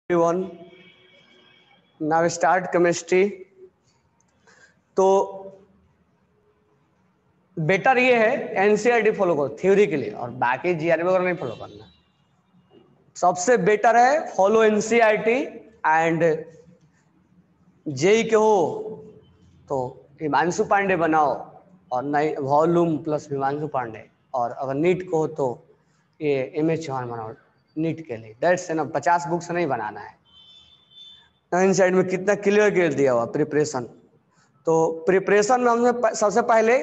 everyone, now start chemistry। तो better ये है एनसीईआरटी फॉलो करो थ्योरी के लिए, और बाकी जीआरबी वगैरह नहीं फॉलो करना। सबसे बेटर है फॉलो एनसीईआरटी। एंड जेई के हो तो हिमांशु पांडे बनाओ, और नहीं वॉल्यूम प्लस हिमांशु पांडे, और अगर नीट को हो तो ये एमएच चौहान बनाओ नीट के लिए। दैट्स एनफ, 50 बुक्स नहीं बनाना है। नाइन साइड में कितना क्लियर कर दिया हुआ प्रिपरेशन। तो प्रिपरेशन में हमने सबसे पहले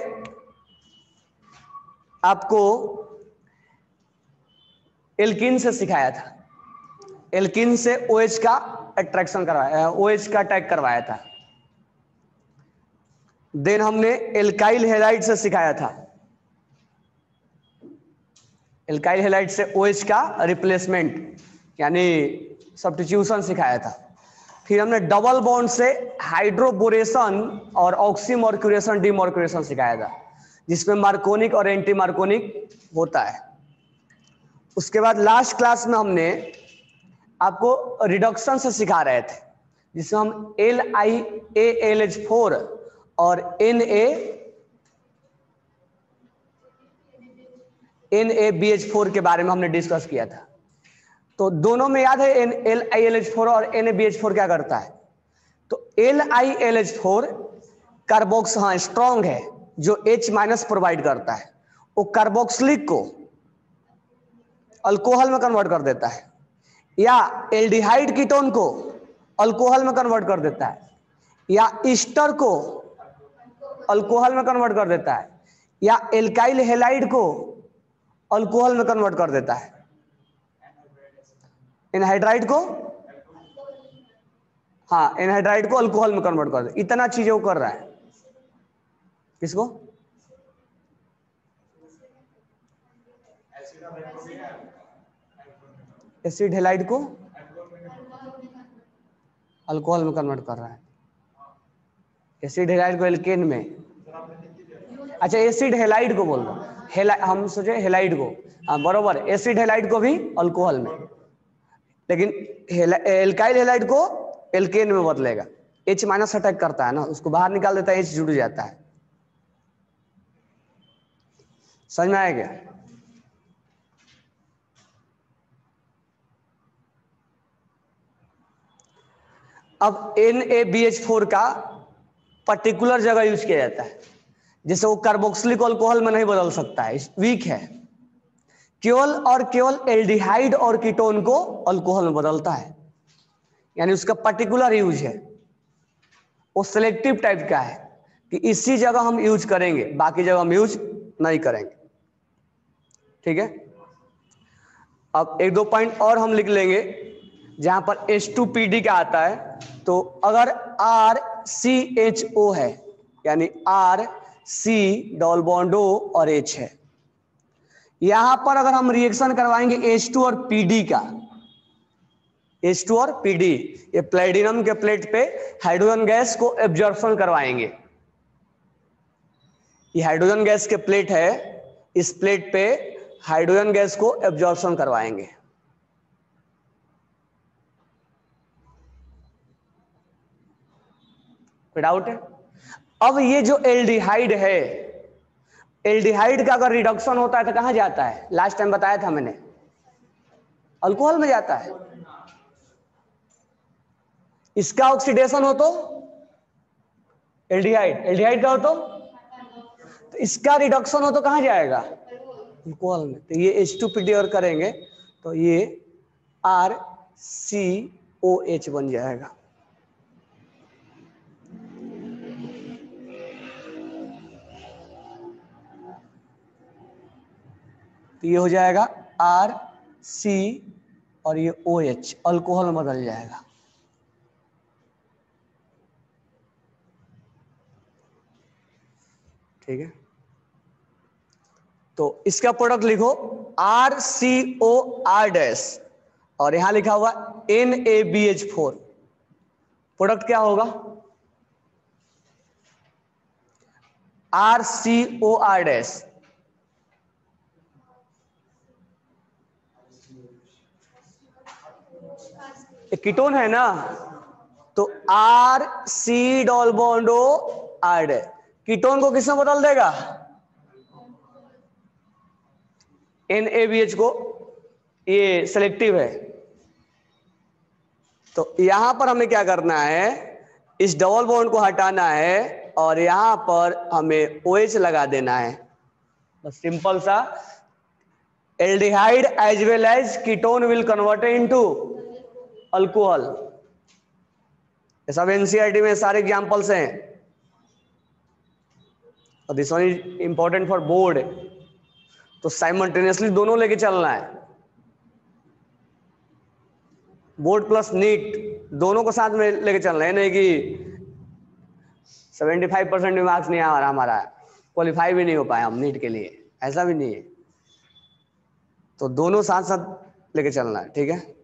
आपको एल्किन से सिखाया था। एल्किन से OH का अट्रैक्शन करवाया, OH का अटैक करवाया था। देन हमने एल्काइल हैलाइड से सिखाया था। एल्काइल हैलाइड से OH का रिप्लेसमेंट यानी सब्स्टिट्यूशन सिखाया था। फिर हमने डबल बॉन्ड से हाइड्रोबोरेशन और ऑक्सीमर्क्यूरेशन डीमर्क्यूरेशन सिखाया था, जिसमें मार्कोनिक और एंटी मार्कोनिक होता है। उसके बाद लास्ट क्लास में हमने आपको रिडक्शन से सिखा रहे थे, जिसमें हम LiAlH4 और NaBH4 के बारे में हमने डिस्कस किया था। तो दोनों में याद है LiLH4 और NaBH4 क्या करता है। तो LiLH4 कार्बोक्स स्ट्रॉन्ग है, जो H- प्रोवाइड करता है। वो कार्बोक्सिलिक को अल्कोहल में कन्वर्ट कर देता है, या एल्डिहाइड कीटोन को अल्कोहल में कन्वर्ट कर देता है, या ईस्टर को अल्कोहल में कन्वर्ट कर देता है, या एल्काइल हैलाइड को अल्कोहल में कन्वर्ट कर देता है। एनहाइड्राइड को, हाँ एनहाइड्राइड को अल्कोहल में कन्वर्ट कर दे। इतना चीजें वो कर रहा है। किसको? एसिड हैलाइड को अल्कोहल में कन्वर्ट कर रहा है। एसिड हैलाइड को एल्केन में, अच्छा एसिड हैलाइड को बोल दो, हम सोचे हैलाइड को, हाँ बरोबर, एसिड हैलाइड को भी अल्कोहल में, लेकिन एल्काइल हैलाइड को एल्केन में बदलेगा। H- अटैक करता है ना, उसको बाहर निकाल देता है, H जुड़ जाता है। समझ में आया क्या? अब NaBH4 का पर्टिकुलर जगह यूज किया जाता है, जैसे वो कार्बोक्सिलिक अल्कोहल में नहीं बदल सकता है, वीक है। केवल और केवल एल्डिहाइड और कीटोन को अल्कोहल में बदलता है, यानी उसका पर्टिकुलर यूज है। वो सिलेक्टिव टाइप का है कि इसी जगह हम यूज करेंगे, बाकी जगह हम यूज नहीं करेंगे। ठीक है। अब एक दो पॉइंट और हम लिख लेंगे जहां पर H2PD का आता है। तो अगर RCHO है, यानी RC डबल बॉन्ड O और H है, यहां पर अगर हम रिएक्शन करवाएंगे H2 और PD का, H2 और PD, ये प्लेटिनम के प्लेट पे हाइड्रोजन गैस को एब्जॉर्प्शन करवाएंगे। ये हाइड्रोजन गैस के प्लेट है, इस प्लेट पे हाइड्रोजन गैस को एब्जॉर्प्शन करवाएंगे। कोई डाउट है? अब ये जो एल्डिहाइड है, एल्डिहाइड का अगर रिडक्शन होता है तो कहां जाता है? लास्ट टाइम बताया था मैंने, अल्कोहल में जाता है। इसका ऑक्सीडेशन हो तो एल्डिहाइड का हो तो इसका रिडक्शन हो तो कहां जाएगा? अल्कोहल में। तो ये H2PD और करेंगे तो ये RCOH बन जाएगा। तो ये हो जाएगा RC और ये OH अल्कोहल में बदल जाएगा। ठीक है। तो इसका प्रोडक्ट लिखो RCOR- और यहां लिखा हुआ NaBH4। प्रोडक्ट क्या होगा? RCOR-। एक कीटोन है ना, तो R C double bond O R, ketone को किसमें बदल देगा, NaBH को, ये सिलेक्टिव है। तो यहां पर हमें क्या करना है, इस डबल बॉन्ड को हटाना है और यहां पर हमें OH लगा देना है, बस सिंपल सा। Aldehyde as well as ketone will convert into alcohol. ये सब एनसीईआरटी में सारे एग्जांपल्स हैं, और this one is important for board. तो साइमल्टेनियसली दोनों लेके चलना है, बोर्ड प्लस नीट दोनों को साथ में लेके चलना है, नहीं कि 75% में मार्क्स नहीं आ रहा हमारा, क्वालिफाई भी नहीं हो पाया हम नीट के लिए, ऐसा भी नहीं है। तो दोनों साथ साथ लेके चलना है, ठीक है।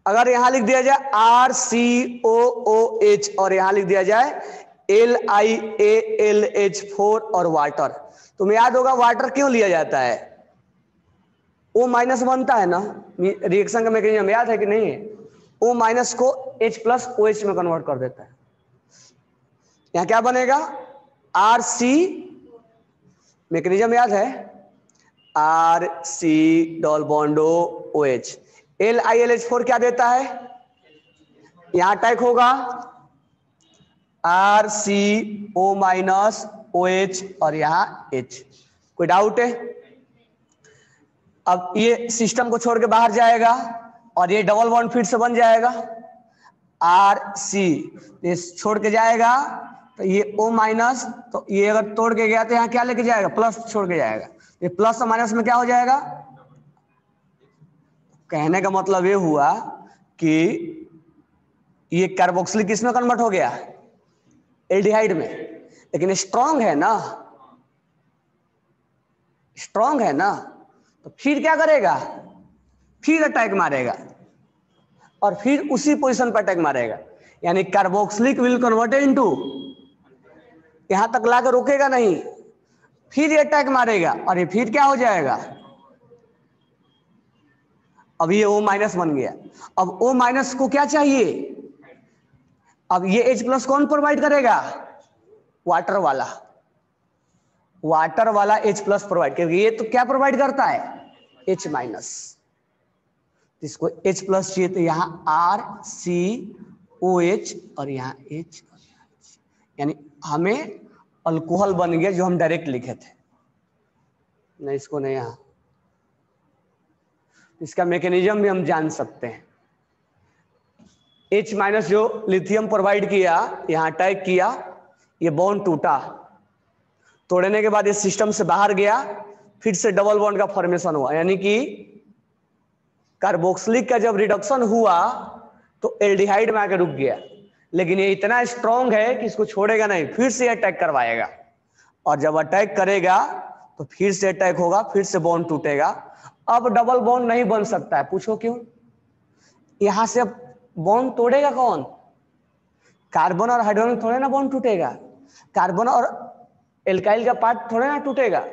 अगर यहां लिख दिया जाए RCOOH और यहां लिख दिया जाए LiAlH4 और वाटर, तुम्हें याद होगा वाटर क्यों लिया जाता है, O माइनस बनता है ना, रिएक्शन का मैकेनिज्म याद है कि नहीं है, O माइनस को H प्लस OH में कन्वर्ट कर देता है। यहां क्या बनेगा, RC, मैकेनिज्म याद है, RC double bond OH, LiLH4 क्या देता है, यहां अटैक होगा RCO माइनस OH और यहां H। कोई डाउट है? अब ये सिस्टम को छोड़ के बाहर जाएगा और ये डबल बॉन्ड फिर से बन जाएगा RC, ये छोड़ के जाएगा तो ये O माइनस, तो ये अगर तोड़ के गया तो यहाँ क्या लेके जाएगा, प्लस छोड़ के जाएगा, ये प्लस और माइनस में क्या हो जाएगा। कहने का मतलब ये हुआ कि ये कार्बोक्सिलिक किसमें कन्वर्ट हो गया, एल्डिहाइड में, लेकिन स्ट्रांग है ना, स्ट्रांग है ना, तो फिर क्या करेगा, फिर अटैक मारेगा और फिर उसी पोजीशन पर अटैक मारेगा, यानी कार्बोक्सिलिक विल कन्वर्ट इनटू, यहां तक लाकर रोकेगा नहीं, फिर ये अटैक मारेगा और ये फिर क्या हो जाएगा, अब ये O माइनस बन गया। अब O माइनस को क्या चाहिए, अब ये H प्लस कौन प्रोवाइड करेगा, वाटर वाला, वाटर वाला H प्लस प्रोवाइड, क्योंकि ये तो क्या प्रोवाइड करता है, H माइनस, इसको H प्लस चाहिए, तो यहां RCOH और यहां H, यानी हमें अल्कोहल बन गया जो हम डायरेक्ट लिखे थे, नहीं इसको नहीं, यहां इसका मैकेनिज्म भी हम जान सकते हैं। H माइनस जो लिथियम प्रोवाइड किया, यहां अटैक किया, ये बॉन्ड टूटा, तोड़ने के बाद ये सिस्टम से बाहर गया, फिर से डबल बॉन्ड का फॉर्मेशन हुआ, यानी कि कार्बोक्सिलिक का जब रिडक्शन हुआ तो एल्डिहाइड में आके रुक गया, लेकिन ये इतना स्ट्रांग है कि इसको छोड़ेगा नहीं, फिर से अटैक करवाएगा, और जब अटैक करेगा तो फिर से अटैक होगा, फिर से बॉन्ड टूटेगा। अब डबल बॉन्ड नहीं बन सकता है, पूछो क्यों, यहां से अब बॉन्ड तोड़ेगा कौन, कार्बन और हाइड्रोजन थोड़े ना बॉन्ड टूटेगा, कार्बन और एल्काइल का पार्ट थोड़े ना टूटेगा,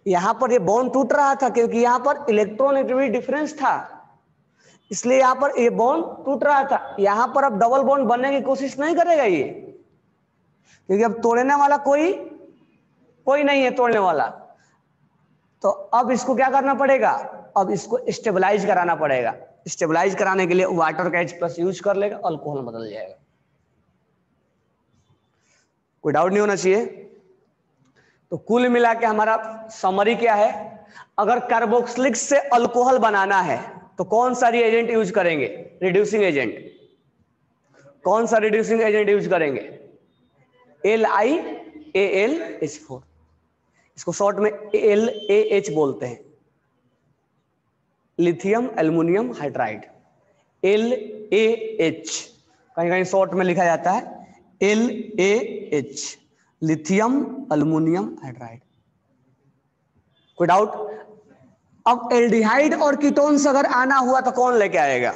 यहां पर ये बॉन्ड टूट रहा था क्योंकि यहां पर इलेक्ट्रॉन डिफरेंस था, इसलिए यहां पर ये बॉन्ड टूट रहा था। यहां पर अब डबल बॉन्ड बनने की कोशिश नहीं करेगा ये, क्योंकि अब तोड़ने वाला कोई नहीं है तोड़ने वाला, तो अब इसको क्या करना पड़ेगा, अब इसको स्टेबलाइज कराना पड़ेगा, स्टेबलाइज कराने के लिए वाटर का H प्लस यूज कर लेगा, अल्कोहल बदल जाएगा। कोई डाउट नहीं होना चाहिए। तो कुल मिला के हमारा समरी क्या है, अगर कार्बोक्सिलिक से अल्कोहल बनाना है तो कौन सा रिएजेंट यूज करेंगे, रिड्यूसिंग एजेंट, कौन सा रिड्यूसिंग एजेंट यूज करेंगे, LiAlH4, इसको शॉर्ट में LAH बोलते हैं, लिथियम एल्युमिनियम हाइड्राइड, LAH, कहीं कहीं शॉर्ट में लिखा जाता है LAH, लिथियम एल्युमिनियम हाइड्राइड। कोई डाउट? अब एल्डिहाइड और कीटोन्स अगर आना हुआ तो कौन लेके आएगा,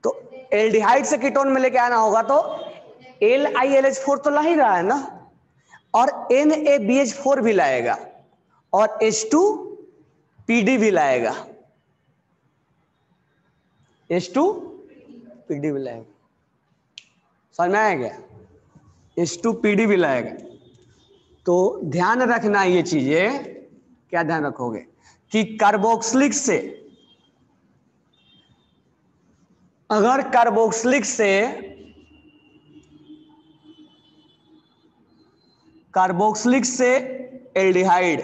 तो एल्डिहाइड से कीटोन में लेके आना होगा तो LiLH4 तो ला ही रहा है ना, और NaBH4 भी लाएगा, और H2 पीडी भी लाएगा, H2 पीडी भी लाएगा। समझ में आया क्या? H2 पीडी भी लाएगा। तो ध्यान रखना ये चीजें, क्या ध्यान रखोगे कि कार्बोक्सिलिक से, अगर कार्बोक्सिलिक से एल्डिहाइड,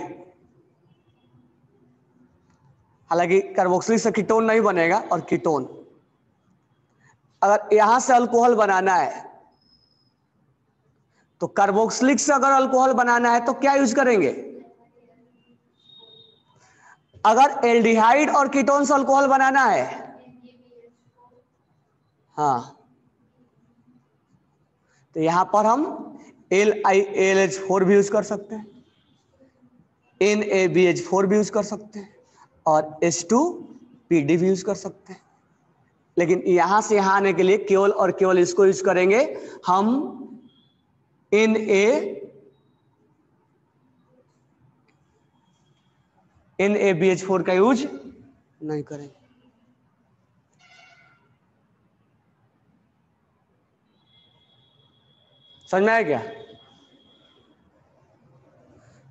हालांकि कार्बोक्सिलिक से कीटोन नहीं बनेगा, और कीटोन, अगर यहां से अल्कोहल बनाना है तो कार्बोक्सिलिक से अगर अल्कोहल बनाना है तो क्या यूज करेंगे? अगर एल्डिहाइड और कीटोन से अल्कोहल बनाना है, हाँ, तो यहां पर हम LiAlH4 भी यूज कर सकते हैं, NaBH4 भी यूज कर सकते हैं, और H2PD भी यूज कर सकते हैं। लेकिन यहां से यहां आने के लिए केवल और केवल इसको यूज करेंगे हम, NaBH4 का यूज नहीं करेंगे। समझ में आया क्या?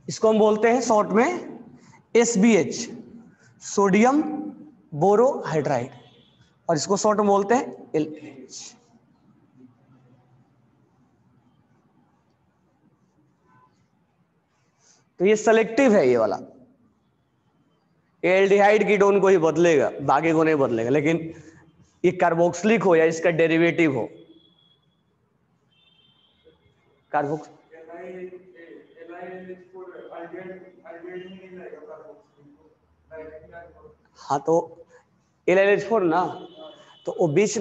इसको हम बोलते हैं शॉर्ट में SBH, सोडियम बोरोहाइड्राइड, और इसको शॉर्ट में बोलते हैं LH। तो ये सेलेक्टिव है, ये वाला एल्डिहाइड कीटोन को ही बदलेगा, बाकी को नहीं बदलेगा। लेकिन ये कार्बोक्सिलिक हो या इसका डेरिवेटिव हो, कार्बोक्स, हाँ, तो LiLH4 ना, तो वो बीच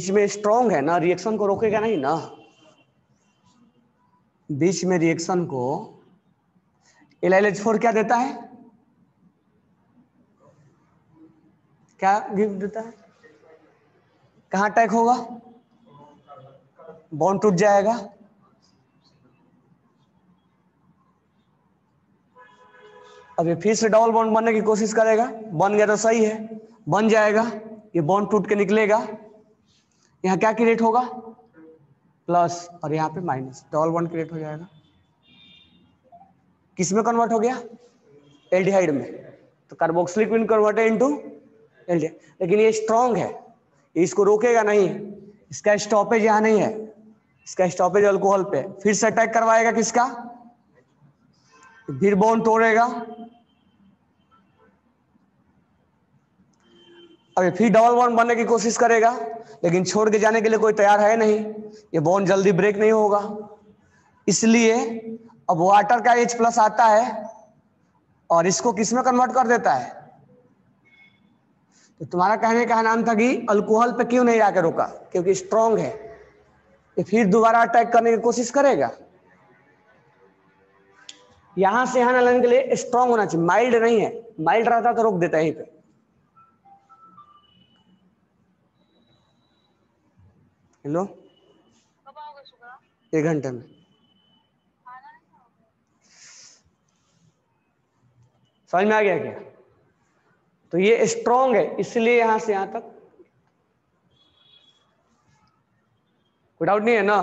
में स्ट्रॉन्ग है ना, रिएक्शन को रोकेगा नहीं ना, बीच में रिएक्शन को LiLH4 क्या देता है, क्या गिफ्ट देता है? कहां अटैक होगा? बॉन्ड टूट जाएगा। अब ये फिर से डबल बॉन्ड बनने की कोशिश करेगा, बन गया तो सही है, बन जाएगा, ये बॉन्ड टूट के निकलेगा, यहाँ क्या क्रिएट होगा? प्लस, और यहाँ पे माइनस, डबल बॉन्ड क्रिएट हो जाएगा। किस में कन्वर्ट हो गया? एल्डिहाइड में। तो carboxylic will converted into aldehyde. लेकिन ये स्ट्रॉन्ग है, ये इसको रोकेगा नहीं, इसका स्टॉपेज यहाँ नहीं है, इसका स्टॉपेज अल्कोहल पे, फिर से अटैक करवाएगा किसका? फिर बॉन्ड तोड़ेगा, अभी फिर डबल बॉन्ड बनने की कोशिश करेगा, लेकिन छोड़ के जाने के लिए कोई तैयार है नहीं, ये बॉन्ड जल्दी ब्रेक नहीं होगा। इसलिए अब वाटर का H+ आता है और इसको किस में कन्वर्ट कर देता है? तो तुम्हारा कहने का नाम था कि अल्कोहल पे क्यों नहीं आके रुका? क्योंकि स्ट्रॉन्ग है, ये फिर दोबारा अटैक करने की कोशिश करेगा। यहां से यहां लाने के लिए स्ट्रॉन्ग होना चाहिए, माइल्ड नहीं है, माइल्ड रहता तो रोक देता है यहीं पे। हेलो, 1 घंटे में। समझ में आ गया क्या? तो ये स्ट्रॉन्ग है, इसलिए यहां से यहां तक कोई डाउट नहीं है ना?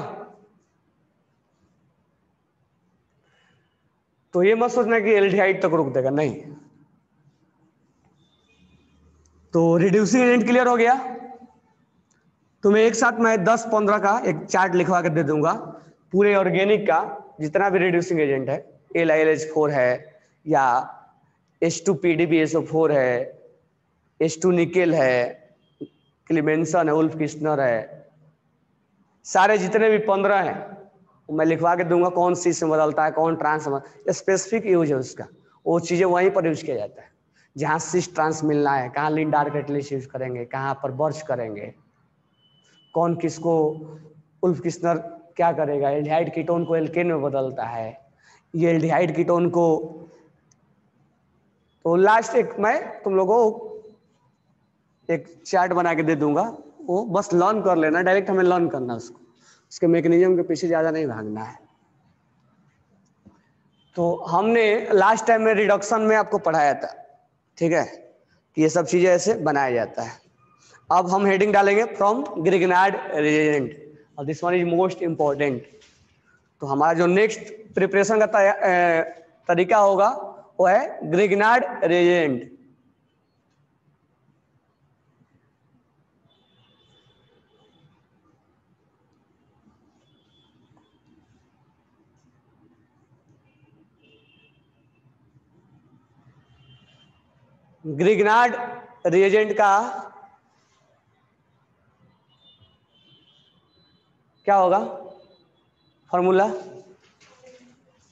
तो ये मत सोचना कि एल्डिहाइड तक रोक देगा, नहीं। तो रिड्यूसिंग एजेंट क्लियर हो गया। तुम्हें एक साथ मैं 10-15 का एक चार्ट लिखवा के दे दूंगा, पूरे ऑर्गेनिक का जितना भी रिड्यूसिंग एजेंट है, LiLH4 है, या H2PDBSO4 है, H2 निकेल है, क्लिमेंसन है, उल्फ किस्नर है, सारे जितने भी 15 हैं मैं लिखवा के दूंगा, कौन सी से बदलता है, कौन ट्रांस, स्पेसिफिक यूज है उसका, वो चीजें वहीं पर यूज किया जाता है जहां सिस ट्रांस मिलना है, कहाँ लिंडार कैटलिस्ट यूज करेंगे, कहाँ पर बर्च करेंगे, कौन किसको, उल्फ किस्नर क्या करेगा, एल्डिहाइड कीटोन को एल्केन में बदलता है, ये एल्डिहाइड कीटोन को। तो लास्ट एक मैं तुम लोगों को एक चार्ट बना के दे दूंगा, वो बस लर्न कर लेना, डायरेक्ट हमें लर्न करना उसको, उसके मैकेनिज्म के पीछे ज्यादा नहीं भागना है। तो हमने लास्ट टाइम में रिडक्शन में आपको पढ़ाया था, ठीक है, कि ये सब चीजें ऐसे बनाया जाता है। अब हम हेडिंग डालेंगे फ्रॉम ग्रिग्नार्ड रिएजेंट, और this one is most important. तो हमारा जो नेक्स्ट प्रिपरेशन का तरीका होगा वो है ग्रिग्नार्ड रिएजेंट। ग्रिग्नार्ड रिएजेंट का क्या होगा फॉर्मूला?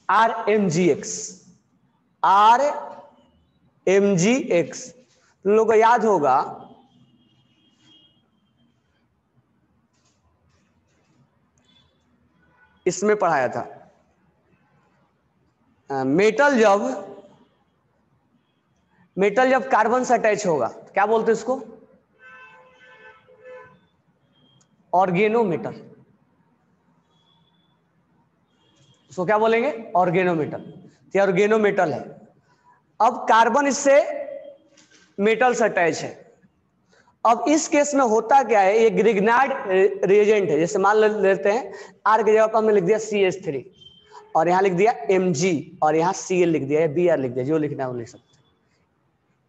RMgx। RMgx तुम लोगों को याद होगा, इसमें पढ़ाया था, मेटल जब कार्बन से अटैच होगा तो क्या बोलते हैं उसको? ऑर्गेनोमेटल। उसको क्या बोलेंगे? ऑर्गेनोमेटल। तो ऑर्गेनोमेटल है। अब कार्बन इससे मेटल से अटैच है। अब इस केस में होता क्या है, ये ग्रिग्नार्ड रिएजेंट है। जैसे मान लेते हैं आर की जगह पर हमने लिख दिया CH3 और यहां लिख दिया Mg और यहां Cl लिख दिया, Br लिख दिया, जो लिखना है वो लिख सकते हैं।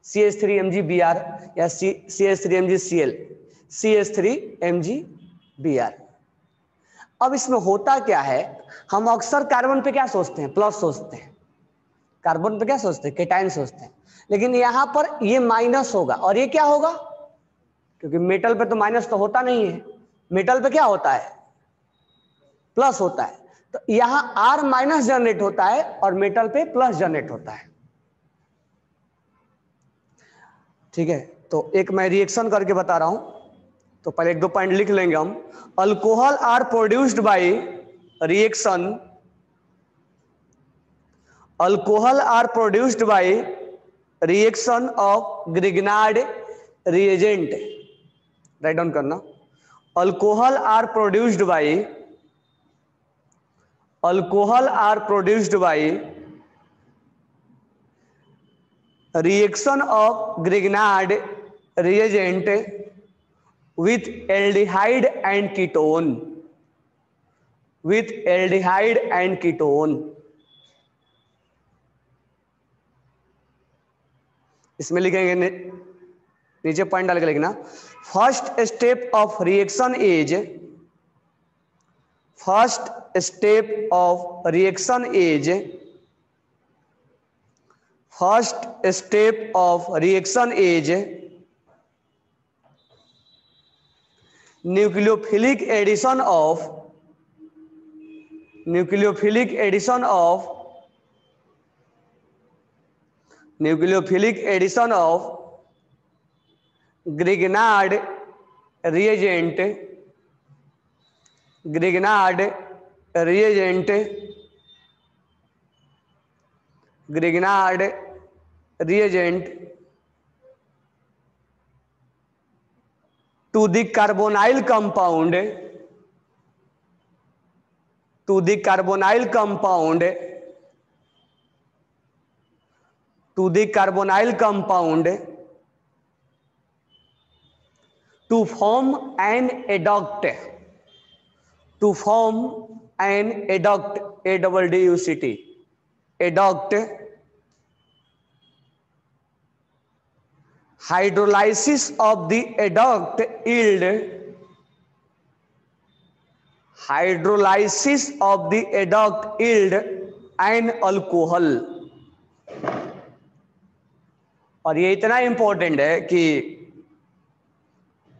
CH3MgBr या CH3MgCl, CH3MgBr। अब इसमें होता क्या है, हम अक्सर कार्बन पे क्या सोचते हैं? प्लस सोचते हैं। कार्बन पे क्या सोचते हैं? केटाइन सोचते हैं। लेकिन यहां पर ये माइनस होगा और ये क्या होगा? क्योंकि मेटल पे तो माइनस तो होता नहीं है, मेटल पे क्या होता है? प्लस होता है। तो यहां R माइनस जनरेट होता है और मेटल पे प्लस जनरेट होता है। ठीक है, तो एक मैं रिएक्शन करके बता रहा हूं, तो पहले एक दो पॉइंट लिख लेंगे हम। Alcohol are produced by reaction, alcohol are produced by reaction of Grignard reagent. Right down करना, alcohol are produced by, alcohol are produced by reaction of Grignard reagent with aldehyde and ketone, with aldehyde and ketone। इसमें लिखेंगे नीचे point डाल के लिखना, first step of reaction is, first step of reaction is, first step of reaction is nucleophilic addition of, nucleophilic addition of, nucleophilic addition of Grignard reagent, Grignard reagent, Grignard reagent to the carbonyl compound, to the carbonyl compound, to the carbonyl compound to form an adduct, to form an adduct, ADDUCT, adduct। Hydrolysis of the adduct yield, hydrolysis of the adduct yield an alcohol। और ये इतना important है कि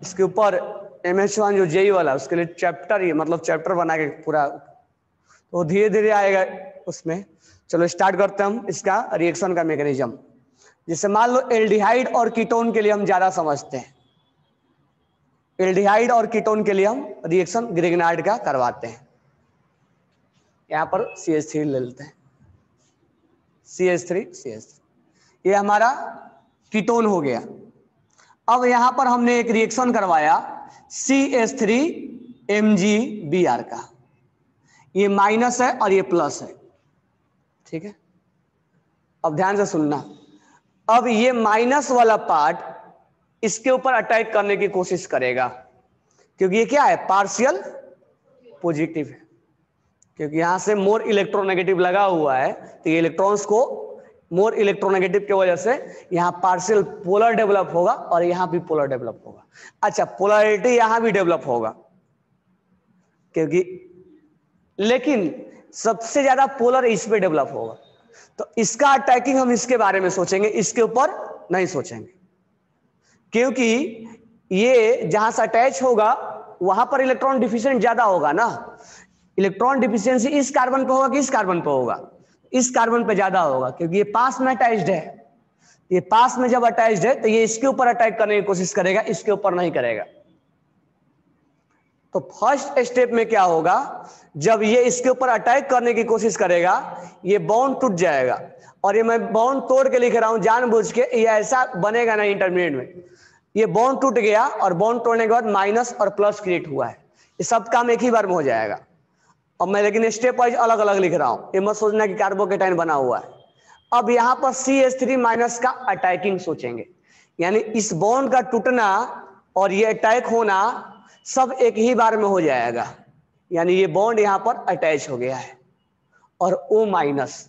इसके ऊपर MH1 जो JEE वाला उसके लिए चैप्टर, ही मतलब चैप्टर बना के पूरा, तो धीरे धीरे आएगा उसमें। चलो स्टार्ट करते हैं हम इसका रिएक्शन का मैकेनिज्म। जैसे मान लो एल्डिहाइड और कीटोन के लिए हम ज्यादा समझते हैं, एल्डिहाइड और कीटोन के लिए हम रिएक्शन ग्रिग्नार्ड का करवाते हैं। यहां पर CH3 ले लेते हैं, CH3, ये हमारा कीटोन हो गया। अब यहां पर हमने एक रिएक्शन करवाया CH3MgBr का, ये माइनस है और ये प्लस है, ठीक है। अब ध्यान से सुनना, अब ये माइनस वाला पार्ट इसके ऊपर अटैक करने की कोशिश करेगा, क्योंकि ये क्या है, पार्शियल पॉजिटिव है, क्योंकि यहां से मोर इलेक्ट्रोनेगेटिव लगा हुआ है, तो ये इलेक्ट्रॉन्स को मोर इलेक्ट्रोनेगेटिव की वजह से यहां पार्शियल पोलर डेवलप होगा और यहां भी पोलर डेवलप होगा। अच्छा, पोलैरिटी यहां भी डेवलप होगा, क्योंकि लेकिन सबसे ज्यादा पोलर इस पे डेवलप होगा, तो इसका अटैकिंग हम इसके बारे में सोचेंगे, इसके ऊपर नहीं सोचेंगे, क्योंकि ये जहां से अटैच होगा वहां पर इलेक्ट्रॉन डिफिशिएंट ज्यादा होगा ना। इलेक्ट्रॉन डिफिशियंसी इस कार्बन पे होगा कि इस कार्बन पे होगा, इस कार्बन पे ज्यादा होगा, क्योंकि ये पास में अटैच्ड है। ये पास में जब अटैच्ड है तो ये इसके ऊपर अटैक करने की कोशिश करेगा, इसके ऊपर नहीं करेगा। तो फर्स्ट स्टेप में क्या होगा, जब ये इसके ऊपर अटैक करने की कोशिश करेगा, ये बॉन्ड टूट जाएगा। और ये मैं बॉन्ड तोड़ के लिख रहा हूं जानबूझ के, ये ऐसा बनेगा ना इंटरमीडिएट में। ये बॉन्ड टूट गया और बॉन्ड तोड़ने के बाद माइनस और प्लस क्रिएट हुआ है, ये सब काम एक ही बार में हो जाएगा। अब मैं लेकिन स्टेप वाइज अलग अलग लिख रहा हूं, ये मत सोचना कि कार्बोकेटाइन बना हुआ है। अब यहां पर CH3 माइनस का अटैकिंग सोचेंगे, यानी इस बॉन्ड का टूटना और ये अटैक होना सब एक ही बार में हो जाएगा, यानी ये बॉन्ड यहां पर अटैच हो गया है। और O माइनस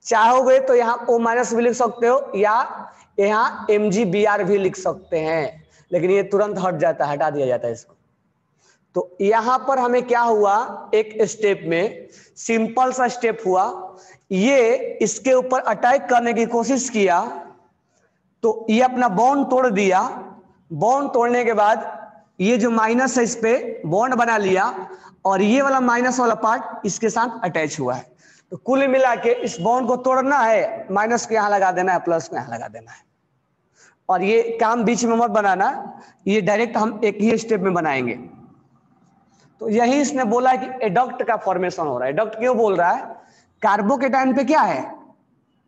चाहोगे तो यहां O माइनस भी लिख सकते हो, या यहां MgBr भी लिख सकते हैं, लेकिन ये तुरंत हट जाता है, हटा दिया जाता है इसको। तो यहां पर हमें क्या हुआ, एक स्टेप में सिंपल सा स्टेप हुआ, ये इसके ऊपर अटैक करने की कोशिश किया, तो ये अपना बॉन्ड तोड़ दिया। बॉन्ड तोड़ने के बाद ये जो माइनस है इस पे बॉन्ड बना लिया, और ये वाला माइनस वाला पार्ट इसके साथ अटैच हुआ है। तो कुल मिला के इस बॉन्ड को तोड़ना है, माइनस को यहां लगा देना है, प्लस को यहां लगा देना है। और ये काम बीच में मत बनाना, ये डायरेक्ट हम एक ही स्टेप में बनाएंगे। तो यही इसने बोला है कि एडक्ट का फॉर्मेशन हो रहा है। एडक्ट क्यों बोल रहा है, कार्बोकेटाइन पे क्या है,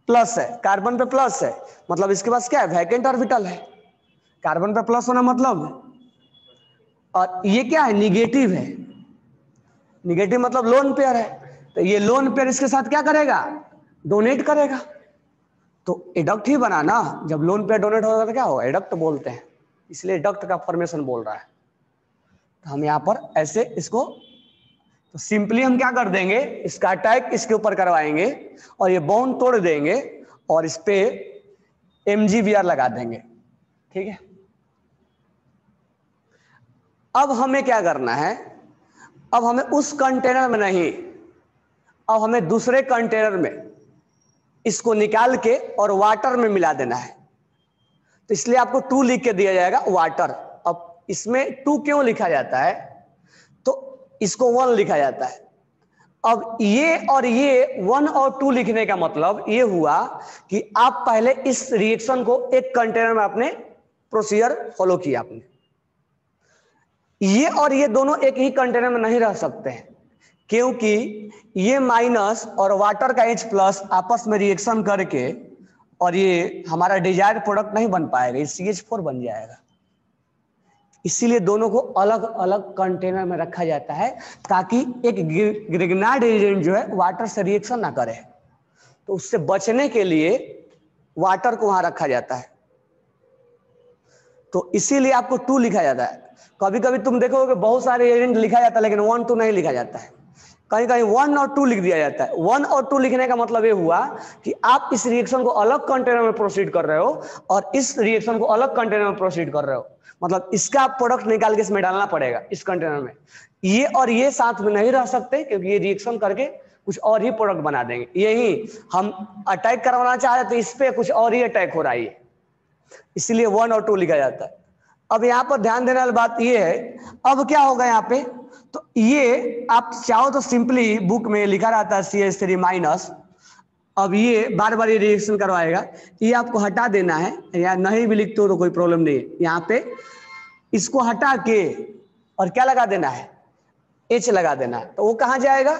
प्लस है, कार्बन पे प्लस है, मतलब इसके पास क्या है, वैकेंट ऑर्बिटल है। कार्बन पे प्लस होना मतलब, और ये क्या है, निगेटिव है। निगेटिव मतलब लोन पेयर है, तो ये लोन पेयर इसके साथ क्या करेगा, डोनेट करेगा। तो एडक्ट ही बना ना, जब लोन पेयर डोनेट होगा तो क्या होगा, एडक्ट बोलते हैं, इसलिए एडक्ट का फॉर्मेशन बोल रहा है। तो हम यहां पर ऐसे इसको, तो सिंपली हम क्या कर देंगे, इसका अटैक इसके ऊपर करवाएंगे और ये बॉन्ड तोड़ देंगे और इस पे MgBr लगा देंगे, ठीक है। अब हमें क्या करना है, अब हमें उस कंटेनर में नहीं, अब हमें दूसरे कंटेनर में इसको निकाल के और वाटर में मिला देना है। तो इसलिए आपको 2 लिख के दिया जाएगा, वाटर। अब इसमें 2 क्यों लिखा जाता है, तो इसको 1 लिखा जाता है। अब ये और ये 1 और 2 लिखने का मतलब ये हुआ कि आप पहले इस रिएक्शन को एक कंटेनर में आपने प्रोसीजर फॉलो किया आपने। ये और ये दोनों एक ही कंटेनर में नहीं रह सकते हैं, क्योंकि ये माइनस और वाटर का H प्लस आपस में रिएक्शन करके और ये हमारा डिजायर्ड प्रोडक्ट नहीं बन पाएगा, ये CH4 बन जाएगा। इसीलिए दोनों को अलग अलग कंटेनर में रखा जाता है, ताकि एक ग्रिग्नार्ड एजेंट जो है वाटर से रिएक्शन ना करे, तो उससे बचने के लिए वाटर को वहां रखा जाता है। तो इसीलिए आपको 2 लिखा जाता है। कभी कभी तुम देखोगे बहुत सारे एजेंट लिखा जाता है, लेकिन 1 2 नहीं लिखा जाता है, कहीं कहीं 1 और 2 लिख दिया जाता है। 1 और 2 लिखने का मतलब ये हुआ कि आप इस रिएक्शन को अलग कंटेनर में प्रोसीड कर रहे हो और इस रिएक्शन को अलग कंटेनर में प्रोसीड कर रहे हो, मतलब इसका प्रोडक्ट निकाल के इसमें डालना पड़ेगा इस कंटेनर में। ये और ये साथ में नहीं रह सकते, क्योंकि ये रिएक्शन करके कुछ और ही प्रोडक्ट बना देंगे। यही हम अटैक करवाना चाह रहे तो इस पे कुछ और ही अटैक हो रहा है, इसलिए 1 और 2 लिखा जाता है। अब यहां पर ध्यान देने वाली बात ये है, अब क्या होगा यहाँ पे, तो ये आप चाहो तो सिंपली बुक में लिखा रहता है CH3 माइनस। अब ये बार बार ये रिएक्शन करवाएगा, ये आपको हटा देना है, या नहीं भी लिखते हो तो कोई प्रॉब्लम नहीं है। यहाँ पे इसको हटा के और क्या लगा देना है, H लगा देना है, तो वो कहाँ जाएगा,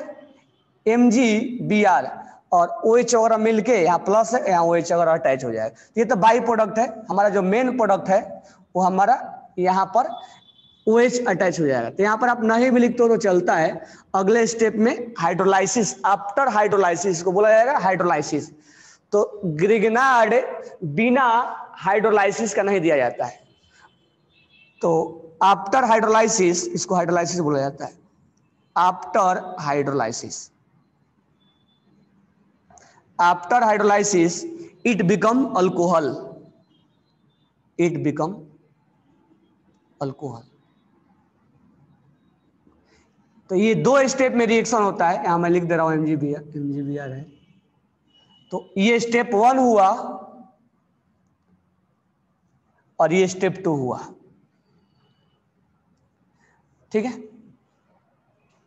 MgBr, और OH वगैरह मिलके यहाँ प्लस है, यहाँ OH वगैरह अटैच हो जाएगा। ये तो बाई प्रोडक्ट है, हमारा जो मेन प्रोडक्ट है वो हमारा यहाँ पर OH अटैच हो जाएगा। तो यहाँ पर आप नहीं भी लिखते हो तो चलता है। अगले स्टेप में हाइड्रोलाइसिस, आफ्टर हाइड्रोलाइसिस को बोला जाएगा हाइड्रोलाइसिस। तो ग्रिग्नार्ड बिना हाइड्रोलाइसिस का नहीं दिया जाता है। तो आफ्टर हाइड्रोलाइसिस, इसको हाइड्रोलाइसिस बोला जाता है। After hydrolysis, after hydrolysis it become alcohol, it become alcohol. तो ये 2 स्टेप में रिएक्शन होता है, यहां मैं लिख दे रहा हूं MgBr है। तो ये स्टेप 1 हुआ और ये स्टेप 2 हुआ, ठीक है।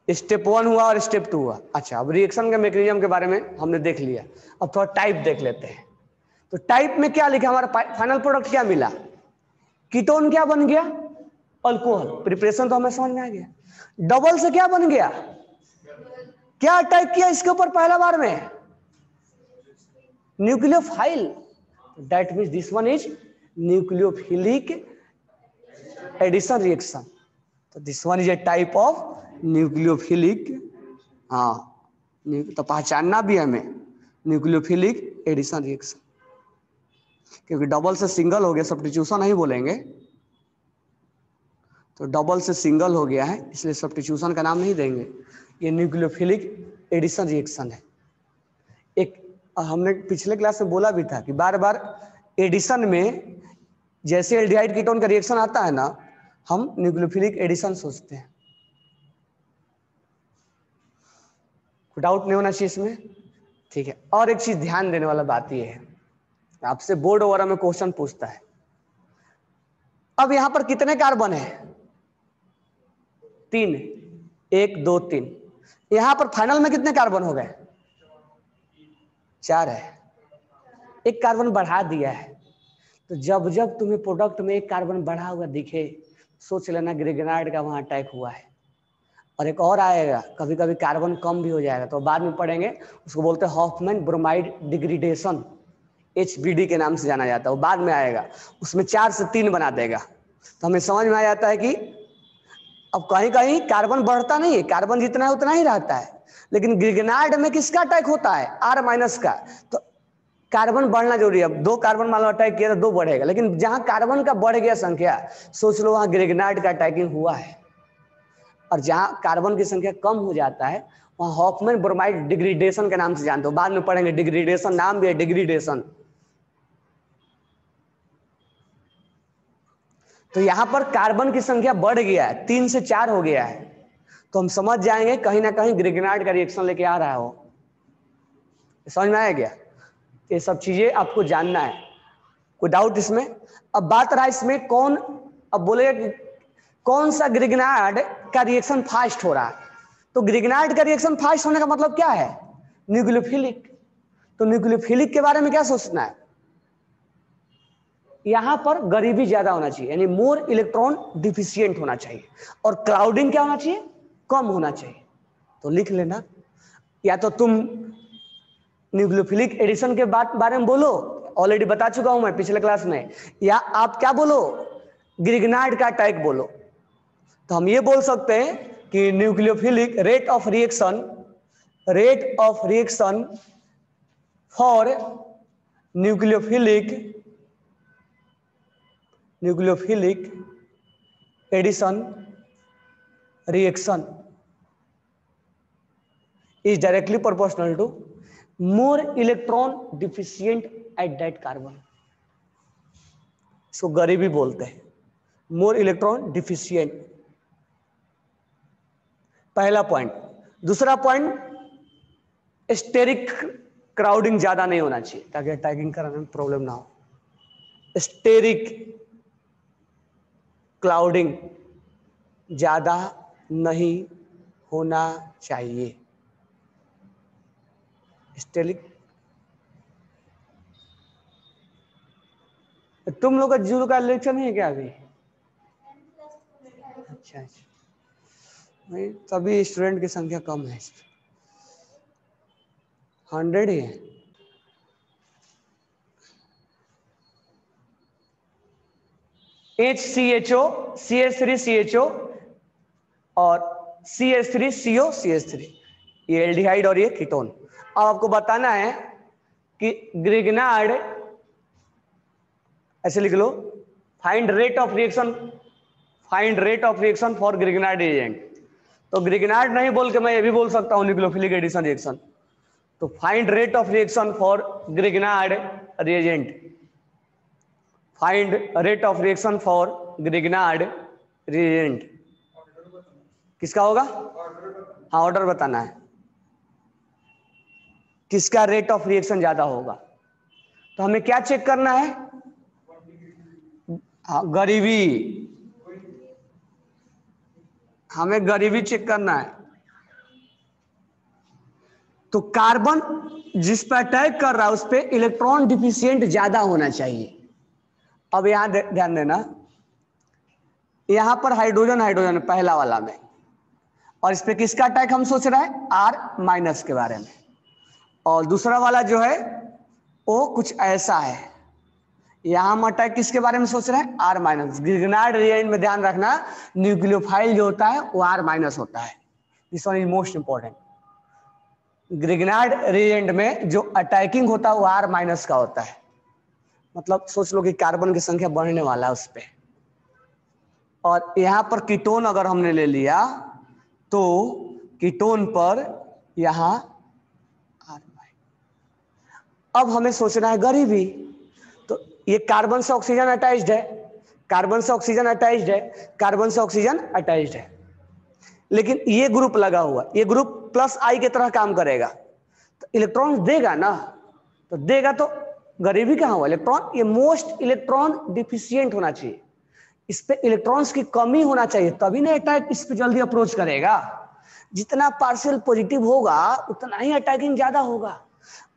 स्टेप 1 हुआ और स्टेप 2 हुआ। अच्छा, अब रिएक्शन के मैकेनिज्म के बारे में हमने देख लिया, अब थोड़ा टाइप देख लेते हैं। तो टाइप में क्या लिखा, हमारा फाइनल प्रोडक्ट क्या मिला, कीटोन क्या बन गया, अल्कोहल। प्रिपरेशन तो हमें समझ में आ गया। डबल से क्या बन गया, क्या अटैक किया इसके ऊपर पहला बार में, nucleophile. That means this one is nucleophilic addition reaction. तो this one is a type of nucleophilic, हाँ, तो पहचानना भी हमें न्यूक्लियोफिलिक एडिशन रिएक्शन, क्योंकि डबल से सिंगल हो गया, सब्स्टिट्यूशन नहीं बोलेंगे। तो डबल से सिंगल हो गया है, इसलिए सब्स्टिट्यूशन का नाम नहीं देंगे, ये न्यूक्लियोफिलिक एडिशन रिएक्शन है। एक हमने पिछले क्लास में बोला भी था कि बार बार एडिशन में जैसे एल्डिहाइड कीटोन का रिएक्शन आता है ना, हम न्यूक्लियोफिलिक एडिशन सोचते हैं। कोई डाउट नहीं होना चाहिए इसमें, ठीक है। और एक चीज ध्यान देने वाला बात यह है, आपसे बोर्ड वगैरह में क्वेश्चन पूछता है, अब यहां पर कितने कार्बन है, 3, 1 2 3। यहां पर फाइनल में कितने कार्बन हो गए, 4 है, एक कार्बन बढ़ा दिया है। तो जब जब तुम्हें प्रोडक्ट में एक कार्बन बढ़ा हुआ दिखे, सोच लेना ग्रिग्नार्ड का वहां अटैक हुआ है। और एक और आएगा, कभी कभी कार्बन कम भी हो जाएगा, तो बाद में पढ़ेंगे, उसको बोलते हैं हॉफमैन ब्रोमाइड डिग्रेडेशन, HBD के नाम से जाना जाता है, वो बाद में आएगा, उसमें 4 से 3 बना देगा। तो हमें समझ में आ जाता है कि अब कहीं कहीं कार्बन बढ़ता नहीं है, कार्बन जितना है उतना ही रहता है, लेकिन ग्रिग्नार्ड में किसका अटैक होता है, R- का। तो कार्बन बढ़ना जरूरी है। अब 2 कार्बन मान लो अटैक किया तो 2 बढ़ेगा, लेकिन जहां कार्बन का बढ़ गया संख्या, सोच लो वहां ग्रिग्नार्ड का अटैकिंग हुआ है। और जहां कार्बन की संख्या कम हो जाता है, वहां हॉफमैन ब्रोमाइड डिग्रेडेशन के नाम से जानते हो, बाद में पढ़ेंगे, डिग्रेडेशन नाम भी है, डिग्रेडेशन। तो यहां पर कार्बन की संख्या बढ़ गया है, 3 से 4 हो गया है, तो हम समझ जाएंगे कहीं ना कहीं ग्रिग्नार्ड का रिएक्शन लेके आ रहा हो। समझ में आया क्या, ये सब चीजें आपको जानना है, कोई डाउट इसमें। अब बात रहा इसमें कौन, अब बोलेगा कि कौन सा ग्रिग्नार्ड का रिएक्शन फास्ट हो रहा है। तो ग्रिग्नार्ड का रिएक्शन फास्ट होने का मतलब क्या है, न्यूक्लियोफिलिक। तो न्यूक्लियोफिलिक के बारे में क्या सोचना है, यहां पर गरीबी ज्यादा होना चाहिए, यानी मोर इलेक्ट्रॉन डिफिशियंट होना चाहिए, और क्लाउडिंग क्या होना चाहिए, कम होना चाहिए। तो लिख लेना, या तो तुम न्यूक्लियोफिलिक एडिशन के बारे में बोलो, ऑलरेडी बता चुका हूं मैं पिछले क्लास में, या आप क्या बोलो, ग्रिग्नार्ड का अटैक बोलो। तो हम ये बोल सकते हैं कि nucleophilic rate of reaction for nucleophilic addition reaction is directly proportional to more electron deficient at that carbon। इसको गरीबी बोलते हैं, more electron deficient, पहला पॉइंट। दूसरा पॉइंट, स्टेरिक क्राउडिंग ज्यादा नहीं होना चाहिए, ताकि अटैकिंग कराने में प्रॉब्लम ना हो। स्टेरिक क्लाउडिंग ज्यादा नहीं होना चाहिए। स्टेरिक, तुम लोग का जूल का लेक्चर नहीं है क्या अभी, अच्छा अच्छा, नहीं तभी स्टूडेंट की संख्या कम है, 100 ही है। HCHO CH3CHO और CH3CO CH3, ये एल्डिहाइड और ये कीटोन। अब आपको बताना है कि ग्रिग्नार्ड, ऐसे लिख लो, find rate of reaction, find rate of reaction for Grignard reagent. तो ग्रिग्नार्ड नहीं बोल के मैं ये भी बोल सकता हूं न्यूक्लियोफिलिक एडिशन रिएक्शन। तो find rate of reaction for Grignard reagent, find rate of reaction for Grignard reagent. किसका होगा? हाँ, ऑर्डर बताना है, किसका रेट ऑफ रिएक्शन ज्यादा होगा। तो हमें क्या चेक करना है? हाँ, गरीबी, हमें गरीबी चेक करना है। तो कार्बन जिस पर अटैक कर रहा है उस पर इलेक्ट्रॉन डिफिशिएंट ज्यादा होना चाहिए। अब यहां ध्यान देना, यहां पर हाइड्रोजन हाइड्रोजन पहला वाला में, और इस पे किसका अटैक हम सोच रहे हैं? R- के बारे में। और दूसरा वाला जो है वो कुछ ऐसा है, यहां हम अटैक किसके बारे में सोच रहे हैं? R-। ग्रिग्नार्ड रिएजेंट में ध्यान रखना, न्यूक्लियोफाइल जो होता है वो R- होता है। This one is most important. Grignard reagent में जो अटैकिंग होता है वो R- का होता है। मतलब सोच लो कि कार्बन की संख्या बढ़ने वाला है उस पे। और यहां पर कीटोन अगर हमने ले लिया तो कीटोन पर यहां R-। अब हमें सोचना है गरीबी। तो ये कार्बन से ऑक्सीजन अटैच्ड है, कार्बन से ऑक्सीजन अटैच्ड है, कार्बन से ऑक्सीजन अटैच्ड है, लेकिन ये ग्रुप लगा हुआ, ये ग्रुप +I की तरह काम करेगा, तो इलेक्ट्रॉन देगा ना। तो देगा तो गरीबी कहां हुआ? इलेक्ट्रॉन, ये मोस्ट इलेक्ट्रॉन डिफिशिएंट होना चाहिए, इस पे इलेक्ट्रॉन्स की कमी होना चाहिए, तभी ना अटैक इस पे जल्दी अप्रोच करेगा। जितना पार्शियल पॉजिटिव होगा उतना ही अटैकिंग ज्यादा होगा,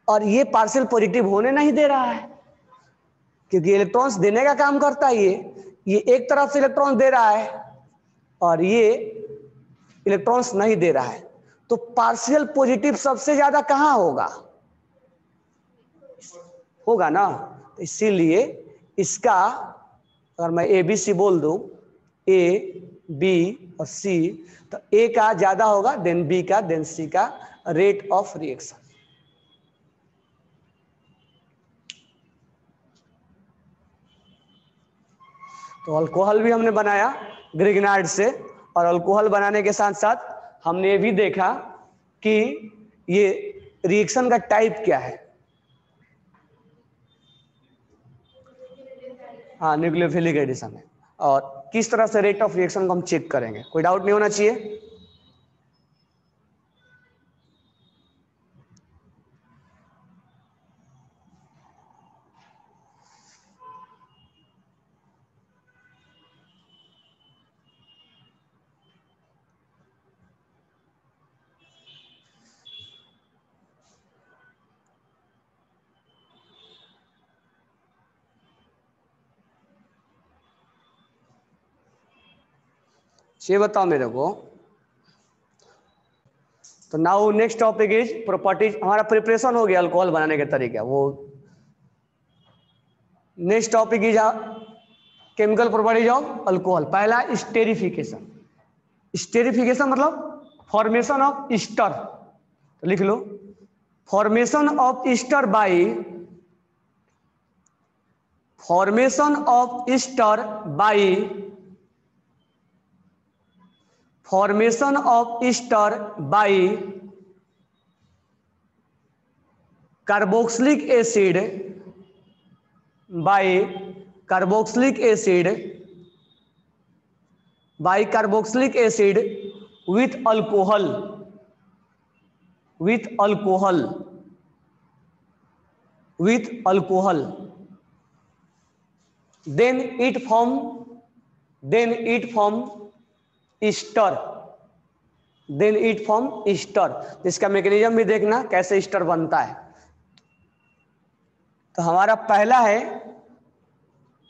और ये पार्शियल पॉजिटिव होने नहीं दे रहा है, क्योंकि इलेक्ट्रॉन्स देने का काम करता है। ये एक तरफ से इलेक्ट्रॉन दे रहा है और ये इलेक्ट्रॉन्स नहीं दे रहा है। तो पार्शियल पॉजिटिव सबसे ज्यादा कहां होगा? होगा ना। तो इसीलिए इसका अगर मैं ABC बोल दूं, A, B और C, तो A का ज्यादा होगा, देन B का, देन C का रेट ऑफ रिएक्शन। तो अल्कोहल भी हमने बनाया ग्रिग्नार्ड से, और अल्कोहल बनाने के साथ साथ हमने ये भी देखा कि ये रिएक्शन का टाइप क्या है। हाँ, न्यूक्लियोफिलिक एडिशन है, और किस तरह से रेट ऑफ रिएक्शन को हम चेक करेंगे। कोई डाउट नहीं होना चाहिए। ये बताओ मेरे को। तो now next topic is properties. हमारा प्रिपरेशन हो गया अल्कोहल बनाने के तरीका। वो next topic is chemical properties of alcohol. पहला स्टेरिफिकेशन। स्टेरिफिकेशन मतलब फॉर्मेशन ऑफ ईस्टर। तो लिख लो, formation of ester by, formation of ester by, formation of ester by carboxylic acid, by carboxylic acid, by carboxylic acid with alcohol, with alcohol, with alcohol, then it form ester, then it form ester। इसका mechanism भी देखना कैसे ester बनता है। तो हमारा पहला है,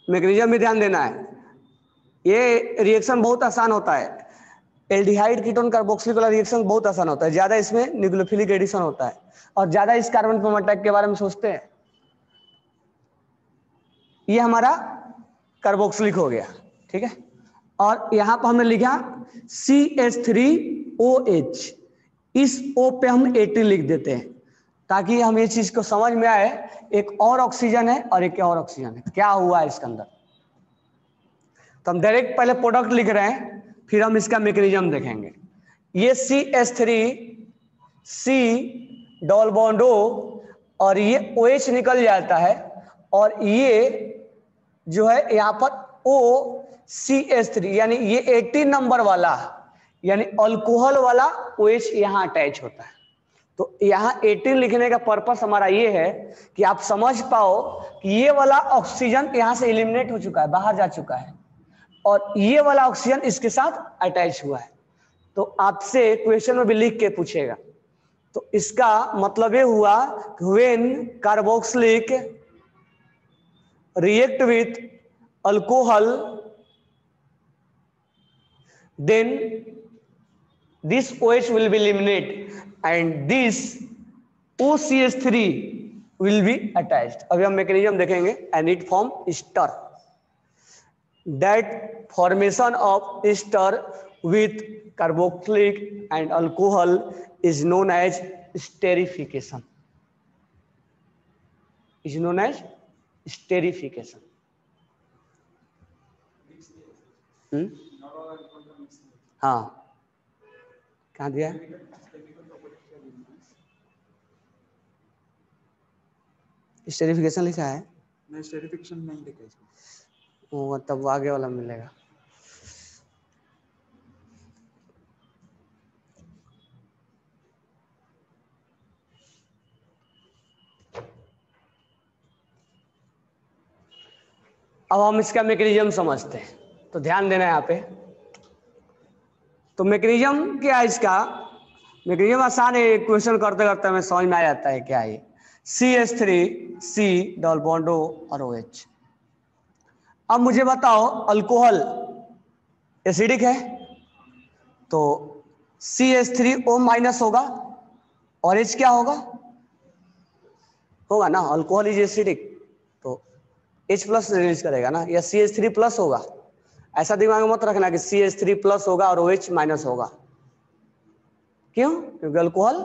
मैकेनिज्म भी ध्यान देना है। ये रिएक्शन बहुत आसान होता है, एल्डिहाइड कीटोन कार्बोक्सिलिक वाला रिएक्शन बहुत आसान होता है, ज्यादा इसमें न्यूक्लियोफिलिक एडिशन होता है, और ज्यादा इस कार्बन पर अटैक के बारे में सोचते हैं। ये हमारा कार्बोक्सिलिक हो गया, ठीक है। और यहां पर हमने लिखा CH3OH, इस O पे हम 80 लिख देते हैं ताकि हम ये चीज को समझ में आए, एक और ऑक्सीजन है और एक और ऑक्सीजन है, क्या हुआ है इसके अंदर। तो हम डायरेक्ट पहले प्रोडक्ट लिख रहे हैं, फिर हम इसका मैकेनिज्म देखेंगे। ये CH3C डबल बॉन्ड O और ये OH निकल जाता है, और ये जो है यहाँ पर OCH3 यानी ये 18 नंबर वाला यानी अल्कोहल वाला OH यहाँ अटैच होता है। तो यहाँ 18 लिखने का पर्पस हमारा ये है कि आप समझ पाओ कि ये वाला ऑक्सीजन यहाँ से एलिमिनेट हो चुका है, बाहर जा चुका है, और ये वाला ऑक्सीजन इसके साथ अटैच हुआ है। तो आपसे क्वेश्चन में भी लिख के पूछेगा। तो इसका मतलब ये हुआ कि when carboxylic react with alcohol then this OH will be eliminated and this OCH3 will be attached। अभी हम मैकेनिज्म देखेंगे। and it form ester, that formation of ester with carboxylic and alcohol is known as esterification, is known as esterification। हाँ, कहाँ दिया है? Esterification लिखा है? नहीं, स्टेरिफिकेशन नहीं लिखा है। वो तब आगे वाला मिलेगा। अब हम इसका मैकेनिज्म समझते हैं, तो ध्यान देना है यहाँ पे। तो मैकेनिज्म क्या है इसका? मैकेनिज्म आसान है, क्वेश्चन करते करते हमें समझ में आ जाता है क्या है। CH3C डबल बॉन्ड O और OH। अब मुझे बताओ, अल्कोहल एसिडिक है, तो CH3O माइनस होगा और H क्या होगा? होगा ना, अल्कोहल इज एसिडिक, तो H प्लस रिलीज करेगा ना, या CH3 प्लस होगा। ऐसा दिमाग में मत रखना कि CH3 प्लस होगा और OH माइनस होगा। क्यों? क्योंकि अल्कोहल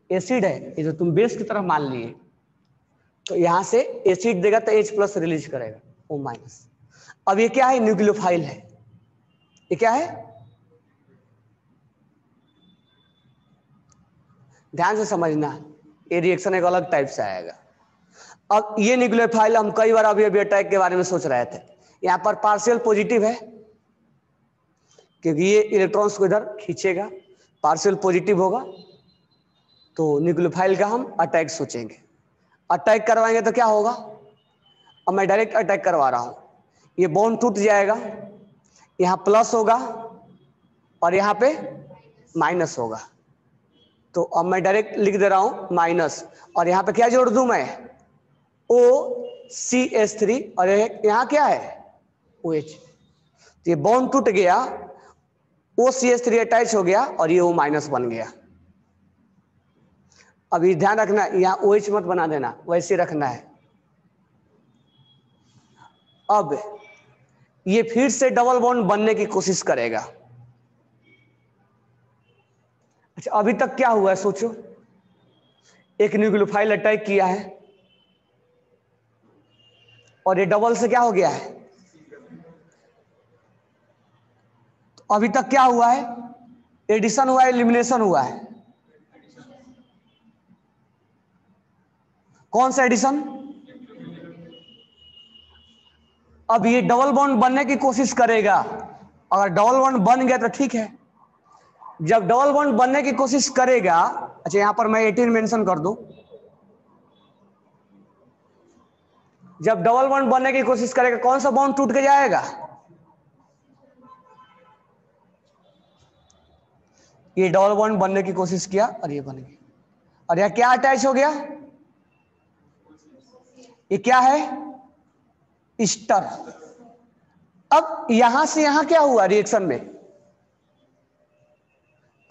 एसिड है, ये जो तुम बेस की तरफ मान लिए, तो यहां से एसिड देगा तो H प्लस रिलीज करेगा, O माइनस। अब ये क्या है? न्यूक्लियोफाइल है। ये क्या है? ध्यान से समझना, ये रिएक्शन एक अलग टाइप से आएगा। अब ये न्यूक्लियोफाइल हम कई बार अभी अटैक के बारे में सोच रहे थे। यहां पर पार्शियल पॉजिटिव है क्योंकि ये इलेक्ट्रॉन्स को इधर खींचेगा, पार्शियल पॉजिटिव होगा, तो न्यूक्लियोफाइल का हम अटैक सोचेंगे। अटैक करवाएंगे तो क्या होगा? अब मैं डायरेक्ट अटैक करवा रहा हूं, ये बॉन्ड टूट जाएगा, यहां प्लस होगा और यहां पे माइनस होगा। तो अब मैं डायरेक्ट लिख दे रहा हूं माइनस, और यहां पे क्या जोड़ दूं मैं? OCH3, और यहां क्या है? OH। तो ये बॉन्ड टूट गया, OCH3 अटैच हो गया और ये O माइनस बन गया। अभी ध्यान रखना, यहां OH मत बना देना, वैसे रखना है। अब ये फिर से डबल बॉन्ड बनने की कोशिश करेगा। अच्छा, अभी तक क्या हुआ है सोचो। एक न्यूक्लियोफाइल अटैक किया है और ये डबल से क्या हो गया है? तो अभी तक क्या हुआ है? एडिशन हुआ है, एलिमिनेशन हुआ है? कौन सा एडिशन? अब ये डबल बॉन्ड बनने की कोशिश करेगा। अगर डबल बॉन्ड बन गया तो ठीक है। जब डबल बॉन्ड बनने की कोशिश करेगा, अच्छा यहां पर मैं 18 मेंशन कर दूं, जब डबल बॉन्ड बनने की कोशिश करेगा कौन सा बॉन्ड टूट के जाएगा? ये डबल बॉन्ड बनने की कोशिश किया और ये बन गया, और यह क्या अटैच हो गया? ये क्या है? ईस्टर। अब यहां से यहां क्या हुआ रिएक्शन में?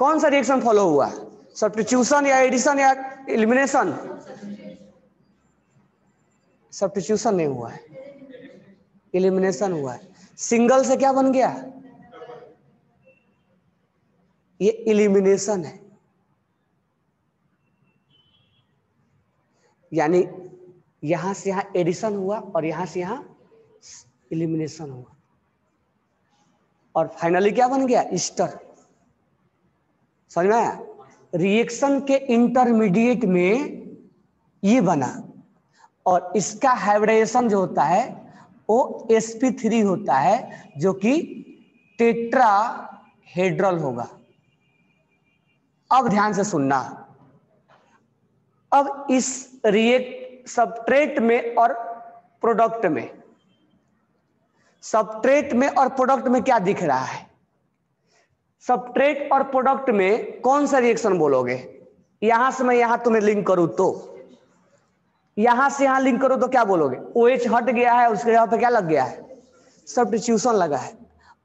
कौन सा रिएक्शन फॉलो हुआ? सब्स्टिट्यूशन या एडिशन या एलिमिनेशन? सब्स्टिट्यूशन नहीं हुआ है, एलिमिनेशन हुआ है। सिंगल से क्या बन गया? ये एलिमिनेशन है। यानी यहां से यहां एडिशन हुआ और यहां से यहां इलिमिनेशन हुआ, और फाइनली क्या बन गया, ईस्टर। समझ में आया? रिएक्शन के इंटरमीडिएट में ये बना, और इसका हाइब्रिडेशन जो होता है वो sp3 होता है, जो कि टेट्राहेड्रल होगा। अब ध्यान से सुनना, अब इस सबस्ट्रेट में और प्रोडक्ट में, सबस्ट्रेट में और प्रोडक्ट में क्या दिख रहा है? सबस्ट्रेट और प्रोडक्ट में कौन सा रिएक्शन बोलोगे? यहां से मैं यहां तुम्हें लिंक करूं तो, यहां से यहां लिंक करूं तो क्या बोलोगे? OH हट गया है, उसके जगह पे क्या लग गया है? सब्स्टिट्यूशन लगा है,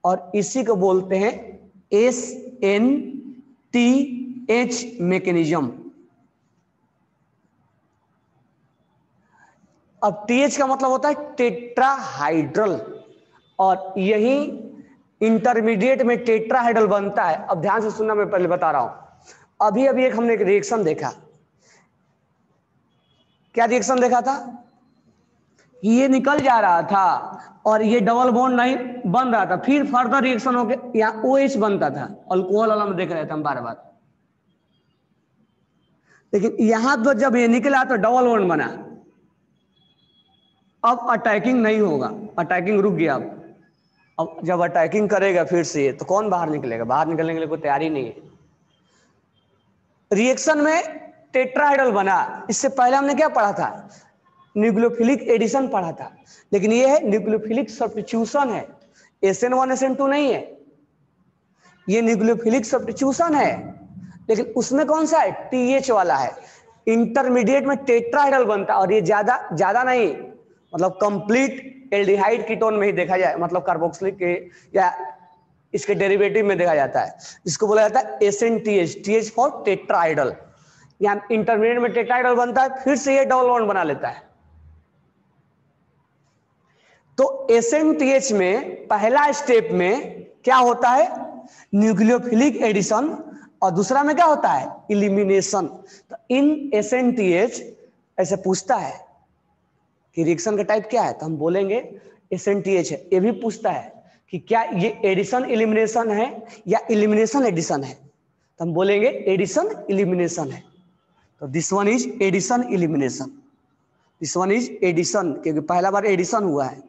और इसी को बोलते हैं SNTH मैकेनिज्म। अब TH का मतलब होता है टेट्राहाइड्रल, और यही इंटरमीडिएट में टेट्राहाइड्रल बनता है। अब ध्यान से सुनना, मैं पहले बता रहा हूं। अभी अभी एक हमने एक रिएक्शन देखा, क्या रिएक्शन देखा था? ये निकल जा रहा था और ये डबल बॉन्ड नहीं बन रहा था, फिर फर्दर रिएक्शन होके यहाँ OH बनता था, अल्कोहल वाला में देख रहे थे हम बार बार। लेकिन यहां तो जब ये निकला तो डबल बॉन्ड बना, अब अटैकिंग नहीं होगा, अटैकिंग रुक गया। अब जब अटैकिंग करेगा फिर से तो कौन बाहर निकलेगा? बाहर निकलने के लिए कोई तैयारी नहीं है। रिएक्शन में टेट्राहाइड्रल बना, इससे पहले हमने क्या पढ़ा था? न्यूक्लियोफिलिक एडिशन पढ़ा था, लेकिन ये है न्यूक्लियोफिलिक सब्स्टिट्यूशन है, SN1 SN2 नहीं है, ये न्यूक्लियोफिलिक सब्स्टिट्यूशन है। लेकिन उसमें कौन सा है? TH वाला है। इंटरमीडिएट में टेट्राहाइड्रल बनता है, और ये ज्यादा नहीं, मतलब कंप्लीट एल्डिहाइड कीटोन में ही देखा जाए, मतलब कार्बोक्सिलिक के या इसके डेरिवेटिव में देखा जाता है। इसको बोला जाता है SNTH, TH फॉर टेट्राहाइड्रल। यहाँ इंटरमीडिएट में टेट्राहाइड्रल बनता है, फिर से ये डबल बॉन्ड बना लेता है। तो SNTH में पहला स्टेप में क्या होता है? न्यूक्लियोफिलिक एडिशन, और दूसरा में क्या होता है? इलिमिनेशन। तो इन SNTH ऐसे पूछता है कि रिएक्शन का टाइप क्या है, तो हम बोलेंगे SNTH है। ये भी पूछता है कि क्या ये एडिशन इलिमिनेशन है या इलिमिनेशन एडिशन है, तो हम बोलेंगे एडिशन इलिमिनेशन है। तो this one is addition elimination, this one is addition, क्योंकि पहला बार एडिशन हुआ है।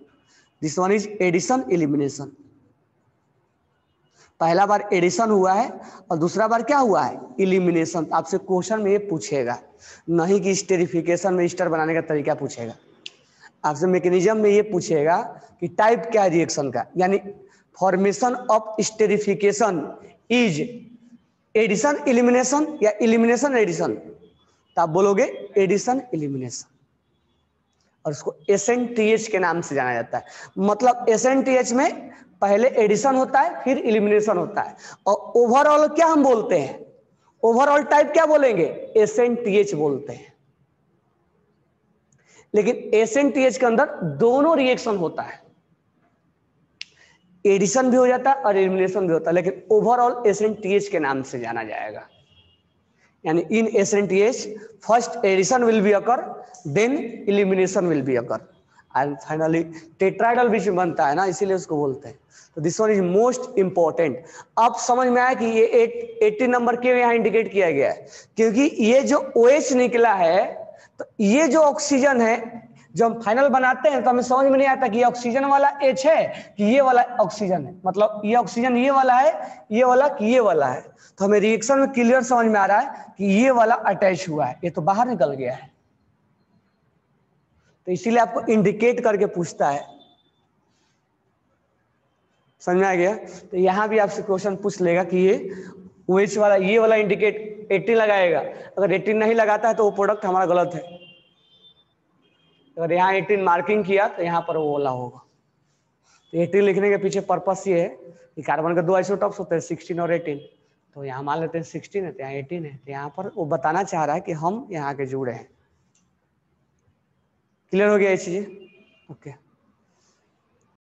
This one is addition elimination, पहला बार एडिशन हुआ है और दूसरा बार क्या हुआ है? इलिमिनेशन। आपसे क्वेश्चन में ये पूछेगा, नहीं कि स्टेरिफिकेशन में ईस्टर बनाने का तरीका पूछेगा, आपसे मैकेनिज्म में ये पूछेगा कि टाइप क्या है रिएक्शन का, यानी formation of esterification is addition elimination या इलिमिनेशन एडिशन, तो आप बोलोगे एडिशन इलिमिनेशन, और उसको SNTH के नाम से जाना जाता है। मतलब SNTH में पहले एडिशन होता है, फिर इलिमिनेशन होता है। और ओवरऑल क्या हम बोलते हैं? ओवरऑल टाइप क्या बोलेंगे? SNTH बोलते हैं। लेकिन SNTH के अंदर दोनों रिएक्शन होता है, एडिशन भी हो जाता है और इलिमिनेशन भी होता है, लेकिन ओवरऑल SNTH के नाम से जाना जाएगा। यानी in SNTH first addition will be occur, then elimination will be occur, and finally tetrahedral भी बनता है ना, इसीलिए उसको बोलते हैं। तो this one is most important. अब समझ में आया कि ये 80 नंबर क्यों यहाँ इंडिकेट किया गया है, क्योंकि ये जो OH निकला है, तो ये जो ऑक्सीजन है, जब हम फाइनल बनाते हैं तो हमें समझ में नहीं आता कि ये ऑक्सीजन वाला H है कि ये वाला ऑक्सीजन है, मतलब ये ऑक्सीजन ये वाला है, ये वाला कि ये वाला है। तो हमें रिएक्शन में क्लियर समझ में आ रहा है कि ये वाला अटैच हुआ है, ये तो बाहर निकल गया है। तो इसीलिए आपको इंडिकेट करके पूछता है। समझ में आ गया? तो यहां भी आपसे क्वेश्चन पूछ लेगा कि ये OH वाला, ये वाला इंडिकेट 80 लगाएगा, अगर 80 नहीं लगाता है तो वो प्रोडक्ट हमारा गलत है। अगर यहाँ 18 मार्किंग किया तो यहाँ पर वो वाला होगा। तो 18 लिखने के पीछे पर्पस ये है कि कार्बन के 2 आइसोटॉप्स होते हैं 16 और 18, तो यहाँ मान लेते हैं 16 है तो यहाँ 18 है, तो यहाँ पर वो बताना चाह रहा है कि हम यहाँ के जुड़े हैं। क्लियर हो गया ये चीजें? ओके।